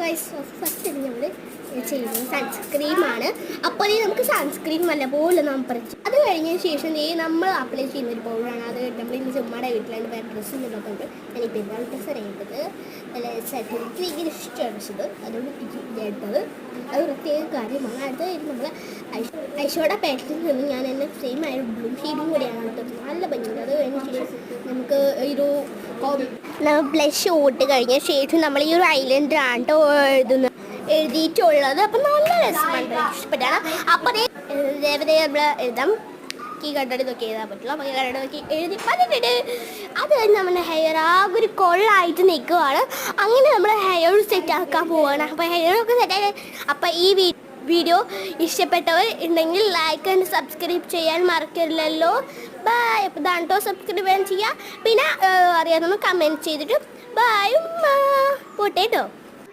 Guys first നമ്മൾ ചെയ്യുന്നത് സൺസ്ക്രീമാണ്. അപ്പോൾ നമുക്ക് സൺസ്ക്രീൻ നല്ലപോലെ നമ്മൾ പറിച്ചു അത് കഴിഞ്ഞതിന് ശേഷം നമ്മൾ അപ്ലൈ ചെയ്യുന്ന ഒരു പൗഡറാണ്. അത് നമ്മൾ ഇന്ന് ചുമ്മാടെ വീട്ടിലാണ് വേറെ ഡ്രസ്സ് ഉള്ളതുകൊണ്ട് ഞാൻ ഇപ്പോൾ എന്താണ് ഡ്രസ്സ് അറിയേണ്ടത് നല്ല സെറ്റ് എനിക്ക് ഭയങ്കര ഇഷ്ടമാണ് അതുകൊണ്ട് എടുത്തത് അത് പ്രത്യേക കാര്യമാണ്. അത് നമ്മൾ ഐഷോടെ പാറ്റിൽ നിന്ന് ഞാൻ എന്നെ സെയിം ആയ ബ്ലൂ ഷെയ്ഡും കൂടിയാണ് എടുത്തത്. നല്ല ഭംഗിയുണ്ട്. അത് കഴിഞ്ഞ ശേഷം നമുക്ക് ഒരു ബ്ലഷ് ഓട്ട് കഴിഞ്ഞ ശേഷം നമ്മൾ ഈ ഒരു ഐലൻഡറാണ് കേട്ടോ എഴുതിയിട്ടുള്ളത്. അപ്പം നല്ല രസമാണ്, ഇഷ്ടപ്പെട്ടാണ്. അപ്പോൾ ദേവതയെ നമ്മൾ എഴുതാം. കീ കണ്ടടി നോക്കി എഴുതാൻ പറ്റില്ല. അപ്പോൾ കീ കണ്ടടി നോക്കി എഴുതി പതിട്ടുണ്ട്. അത് കഴിഞ്ഞ് നമ്മുടെ ഹെയർ ആകെ ഒരു കൊള്ളായിട്ട് നിൽക്കുവാണ്. അങ്ങനെ നമ്മൾ ഹെയർ സെറ്റ് ആക്കാൻ പോവുകയാണ്. അപ്പോൾ ഹെയറൊക്കെ സെറ്റായി. അപ്പോൾ ഈ വീഡിയോ ഇഷ്ടപ്പെട്ടവർ ഉണ്ടെങ്കിൽ ലൈക്ക് ആൻഡ് സബ്സ്ക്രൈബ് ചെയ്യാൻ മറക്കരുതല്ലോ. ബൈ. അപ്പോൾ ഇതാണ് കേട്ടോ, സബ്സ്ക്രൈബ് ചെയ്യാൻ ചെയ്യുക. പിന്നെ അറിയാവുന്ന കമൻറ്റ് ചെയ്തിട്ട് ബൈ പോട്ടെ കേട്ടോ.